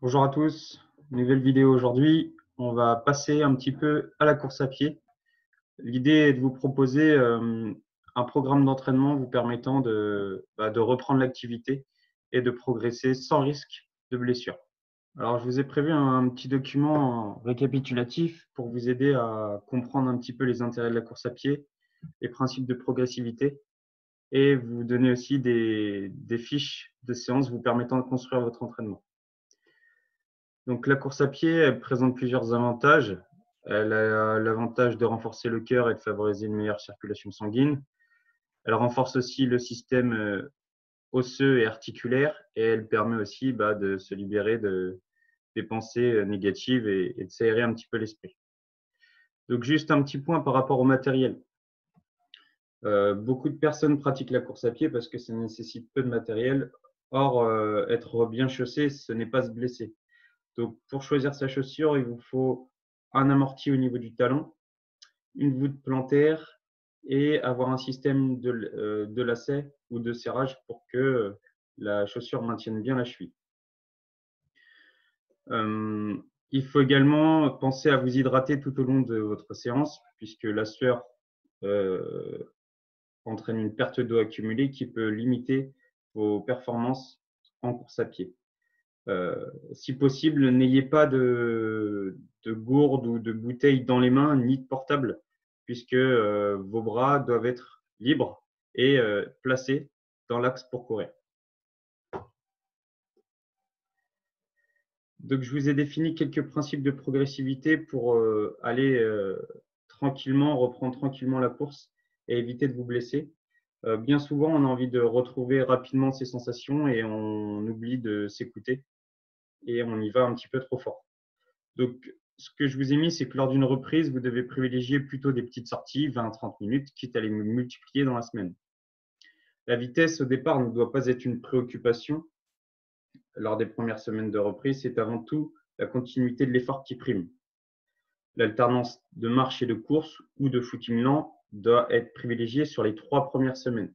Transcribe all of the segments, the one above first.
Bonjour à tous, nouvelle vidéo aujourd'hui. On va passer un petit peu à la course à pied. L'idée est de vous proposer un programme d'entraînement vous permettant de reprendre l'activité et de progresser sans risque de blessure. Alors, je vous ai prévu un petit document récapitulatif pour vous aider à comprendre un petit peu les intérêts de la course à pied, les principes de progressivité et vous donner aussi des fiches de séances vous permettant de construire votre entraînement. Donc la course à pied, elle présente plusieurs avantages. Elle a l'avantage de renforcer le cœur et de favoriser une meilleure circulation sanguine. Elle renforce aussi le système osseux et articulaire et elle permet aussi de se libérer des pensées négatives et de s'aérer un petit peu l'esprit. Donc juste un petit point par rapport au matériel. Beaucoup de personnes pratiquent la course à pied parce que ça nécessite peu de matériel. Or, être bien chaussé, ce n'est pas se blesser. Donc, pour choisir sa chaussure, il vous faut un amorti au niveau du talon, une voûte plantaire et avoir un système de lacet ou de serrage pour que la chaussure maintienne bien la cheville. Il faut également penser à vous hydrater tout au long de votre séance puisque la sueur entraîne une perte d'eau accumulée qui peut limiter vos performances en course à pied. Si possible, n'ayez pas de gourde ou de bouteille dans les mains, ni de portable, puisque vos bras doivent être libres et placés dans l'axe pour courir. Donc, je vous ai défini quelques principes de progressivité pour aller tranquillement, reprendre tranquillement la course et éviter de vous blesser. Bien souvent, on a envie de retrouver rapidement ses sensations et on oublie de s'écouter et on y va un petit peu trop fort. Donc, ce que je vous ai mis, c'est que lors d'une reprise, vous devez privilégier plutôt des petites sorties, 20-30 minutes, quitte à les multiplier dans la semaine. La vitesse au départ ne doit pas être une préoccupation lors des premières semaines de reprise, c'est avant tout la continuité de l'effort qui prime. L'alternance de marche et de course ou de footing lent doit être privilégiée sur les 3 premières semaines.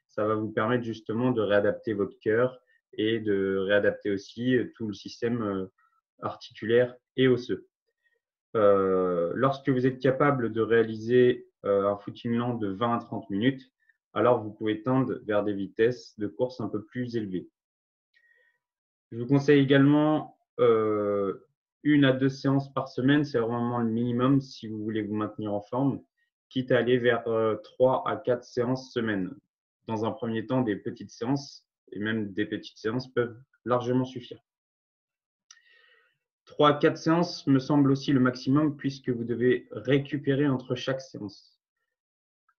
Ça va vous permettre justement de réadapter votre cœur et de réadapter aussi tout le système articulaire et osseux. Lorsque vous êtes capable de réaliser un footing lent de 20 à 30 minutes, alors vous pouvez tendre vers des vitesses de course un peu plus élevées. Je vous conseille également 1 à 2 séances par semaine, c'est vraiment le minimum si vous voulez vous maintenir en forme, quitte à aller vers 3 à 4 séances semaine. Dans un premier temps, des petites séances et même des petites séances peuvent largement suffire. 3 à 4 séances me semble aussi le maximum puisque vous devez récupérer entre chaque séance.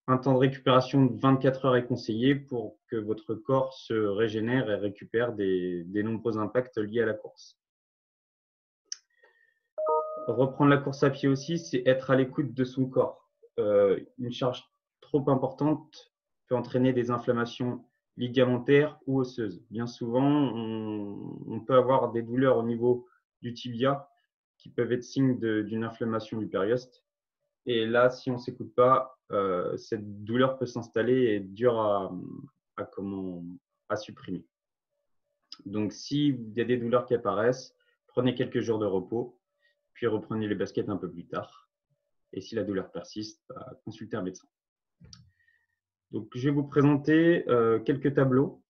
Un temps de récupération de 24 heures est conseillé pour que votre corps se régénère et récupère des nombreux impacts liés à la course. Reprendre la course à pied aussi, c'est être à l'écoute de son corps. Une charge trop importante peut entraîner des inflammations ligamentaires ou osseuses. Bien souvent, on peut avoir des douleurs au niveau du tibia qui peuvent être signe d'une inflammation du périoste. Et là, si on ne s'écoute pas, cette douleur peut s'installer et être dure à supprimer. Donc, s'il y a des douleurs qui apparaissent, prenez quelques jours de repos, puis reprenez les baskets un peu plus tard. Et si la douleur persiste, consultez un médecin. Donc, je vais vous présenter quelques tableaux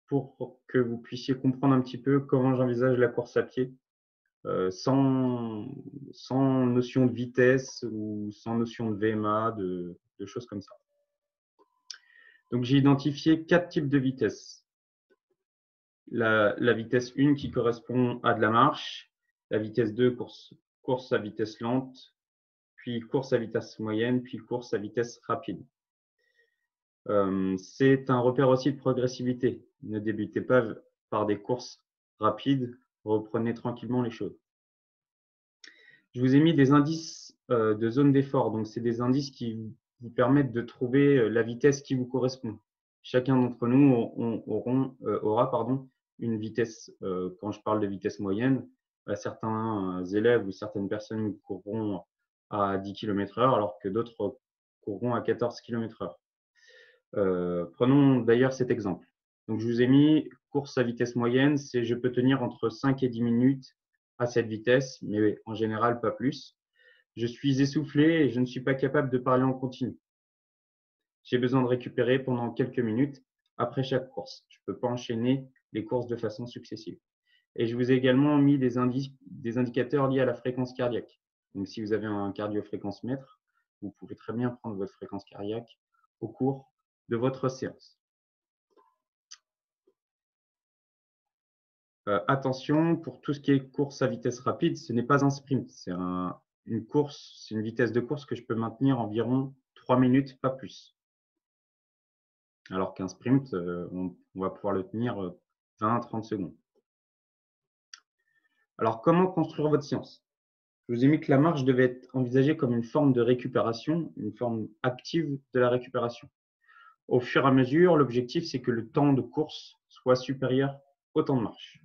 pour que vous puissiez comprendre un petit peu comment j'envisage la course à pied sans notion de vitesse ou sans notion de VMA, de choses comme ça. Donc, j'ai identifié 4 types de vitesse. La vitesse 1 qui correspond à de la marche, la vitesse 2, course à vitesse lente, puis course à vitesse moyenne, puis course à vitesse rapide. C'est un repère aussi de progressivité. Ne débutez pas par des courses rapides, reprenez tranquillement les choses. Je vous ai mis des indices de zone d'effort. Donc, c'est des indices qui vous permettent de trouver la vitesse qui vous correspond. Chacun d'entre nous aura une vitesse. Quand je parle de vitesse moyenne, certains élèves ou certaines personnes courront à 10 km/h alors que d'autres courront à 14 km/h. Prenons d'ailleurs cet exemple. Donc, je vous ai mis course à vitesse moyenne, c'est je peux tenir entre 5 et 10 minutes à cette vitesse, mais en général pas plus. Je suis essoufflé et je ne suis pas capable de parler en continu. J'ai besoin de récupérer pendant quelques minutes après chaque course. Je ne peux pas enchaîner les courses de façon successive. Et je vous ai également mis des indicateurs liés à la fréquence cardiaque. Donc, si vous avez un cardiofréquencemètre, vous pouvez très bien prendre votre fréquence cardiaque au cours de votre séance. Attention, pour tout ce qui est course à vitesse rapide, ce n'est pas un sprint. C'est une course, c'est une vitesse de course que je peux maintenir environ 3 minutes, pas plus. Alors qu'un sprint, on va pouvoir le tenir 20-30 secondes. Alors, comment construire votre séance? Je vous ai mis que la marche devait être envisagée comme une forme de récupération, une forme active de la récupération. Au fur et à mesure, l'objectif, c'est que le temps de course soit supérieur au temps de marche.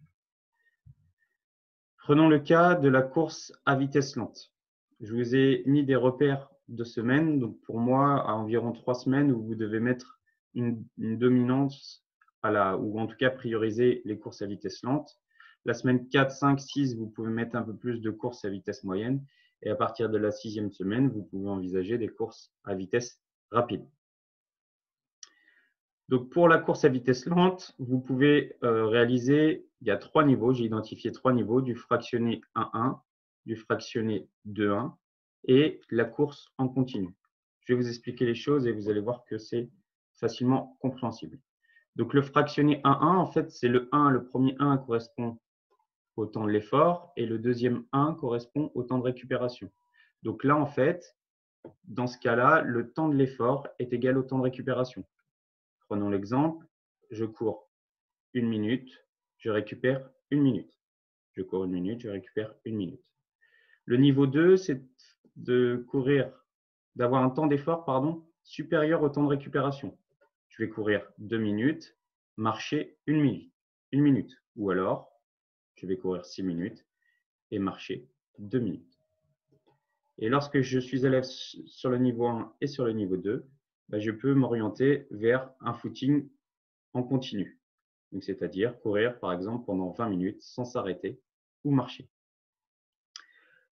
Prenons le cas de la course à vitesse lente. Je vous ai mis des repères de semaines. Donc, pour moi, à environ 3 semaines, où vous devez mettre une dominance ou en tout cas prioriser les courses à vitesse lente. La semaine 4, 5, 6, vous pouvez mettre un peu plus de courses à vitesse moyenne. Et à partir de la 6e semaine, vous pouvez envisager des courses à vitesse rapide. Donc, pour la course à vitesse lente, vous pouvez réaliser, il y a 3 niveaux, j'ai identifié 3 niveaux, du fractionné 1-1, du fractionné 2-1 et la course en continu. Je vais vous expliquer les choses et vous allez voir que c'est facilement compréhensible. Donc, le fractionné 1-1, en fait, c'est le 1, le premier 1 correspond au temps de l'effort et le deuxième 1 correspond au temps de récupération. Donc là, en fait, dans ce cas-là, le temps de l'effort est égal au temps de récupération. Prenons l'exemple, je cours 1 minute, je récupère 1 minute. Je cours 1 minute, je récupère 1 minute. Le niveau 2, c'est d'avoir un temps d'effort supérieur au temps de récupération. Je vais courir 2 minutes, marcher 1 minute. 1 minute. Ou alors, je vais courir 6 minutes et marcher 2 minutes. Et lorsque je suis élève sur le niveau 1 et sur le niveau 2, je peux m'orienter vers un footing en continu. C'est-à-dire courir, par exemple, pendant 20 minutes sans s'arrêter ou marcher.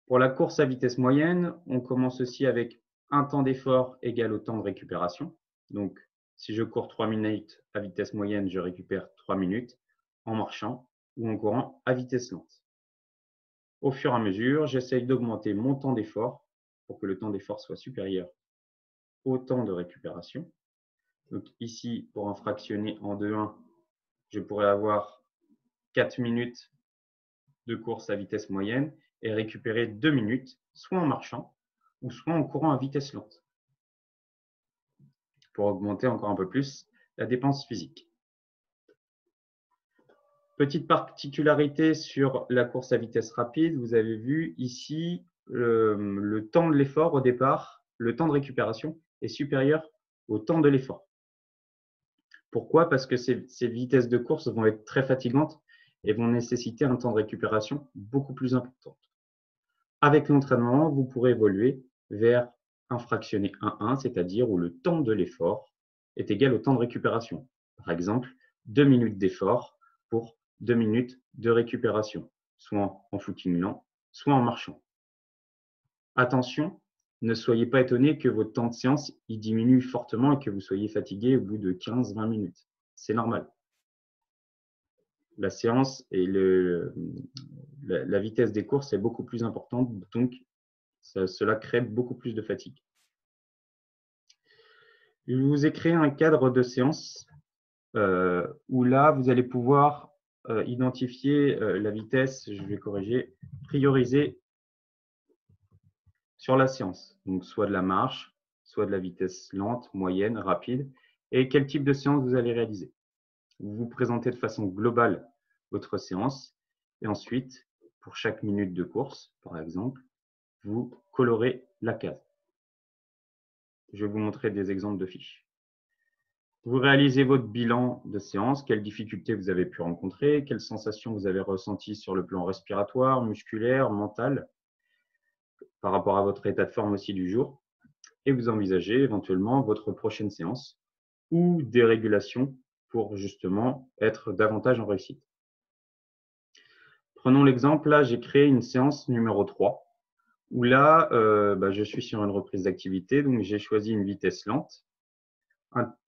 Pour la course à vitesse moyenne, on commence aussi avec un temps d'effort égal au temps de récupération. Donc, si je cours 3 minutes à vitesse moyenne, je récupère 3 minutes en marchant ou en courant à vitesse lente. Au fur et à mesure, j'essaye d'augmenter mon temps d'effort pour que le temps d'effort soit supérieur au temps de récupération. Donc ici, pour un fractionné en 2-1, je pourrais avoir 4 minutes de course à vitesse moyenne et récupérer 2 minutes, soit en marchant ou soit en courant à vitesse lente, pour augmenter encore un peu plus la dépense physique. Petite particularité sur la course à vitesse rapide, vous avez vu ici le temps de l'effort au départ, le temps de récupération est supérieur au temps de l'effort. Pourquoi? Parce que ces vitesses de course vont être très fatigantes et vont nécessiter un temps de récupération beaucoup plus important. Avec l'entraînement, vous pourrez évoluer vers un fractionné 1-1, c'est-à-dire où le temps de l'effort est égal au temps de récupération. Par exemple, 2 minutes d'effort pour 2 minutes de récupération, soit en footing lent, soit en marchant. Attention, ne soyez pas étonné que votre temps de séance diminue fortement et que vous soyez fatigué au bout de 15-20 minutes. C'est normal. La séance et la vitesse des courses est beaucoup plus importante, donc cela crée beaucoup plus de fatigue. Je vous ai créé un cadre de séance où là, vous allez pouvoir identifier la vitesse, je vais corriger, prioriser sur la séance. Donc, soit de la marche, soit de la vitesse lente, moyenne, rapide, et quel type de séance vous allez réaliser. Vous vous présentez de façon globale votre séance et ensuite, pour chaque minute de course, par exemple, vous colorez la case. Je vais vous montrer des exemples de fiches. Vous réalisez votre bilan de séance, quelles difficultés vous avez pu rencontrer, quelles sensations vous avez ressenties sur le plan respiratoire, musculaire, mental, par rapport à votre état de forme aussi du jour, et vous envisagez éventuellement votre prochaine séance ou des régulations pour justement être davantage en réussite. Prenons l'exemple, là j'ai créé une séance numéro 3 où là je suis sur une reprise d'activité, donc j'ai choisi une vitesse lente.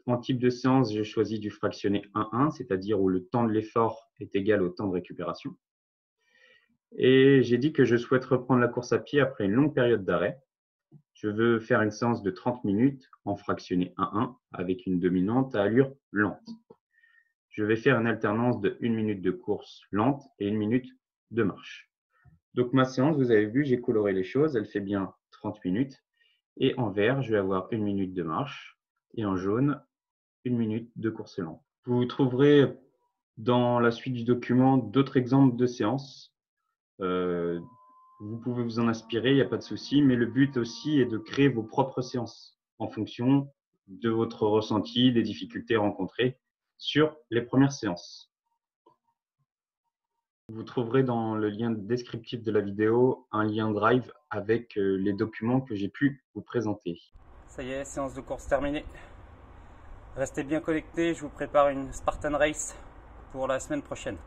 En type de séance, j'ai choisi du fractionné 1-1, c'est-à-dire où le temps de l'effort est égal au temps de récupération. Et j'ai dit que je souhaite reprendre la course à pied après une longue période d'arrêt. Je veux faire une séance de 30 minutes en fractionné 1-1 avec une dominante à allure lente. Je vais faire une alternance de 1 minute de course lente et 1 minute de marche. Donc ma séance, vous avez vu, j'ai coloré les choses, elle fait bien 30 minutes. Et en vert, je vais avoir 1 minute de marche et en jaune, 1 minute de course lente. Vous trouverez dans la suite du document d'autres exemples de séances. Vous pouvez vous en inspirer, il n'y a pas de souci, mais le but aussi est de créer vos propres séances en fonction de votre ressenti, des difficultés rencontrées sur les premières séances. Vous trouverez dans le lien descriptif de la vidéo un lien Drive avec les documents que j'ai pu vous présenter. Ça y est, séance de course terminée. Restez bien connectés, je vous prépare une Spartan Race pour la semaine prochaine.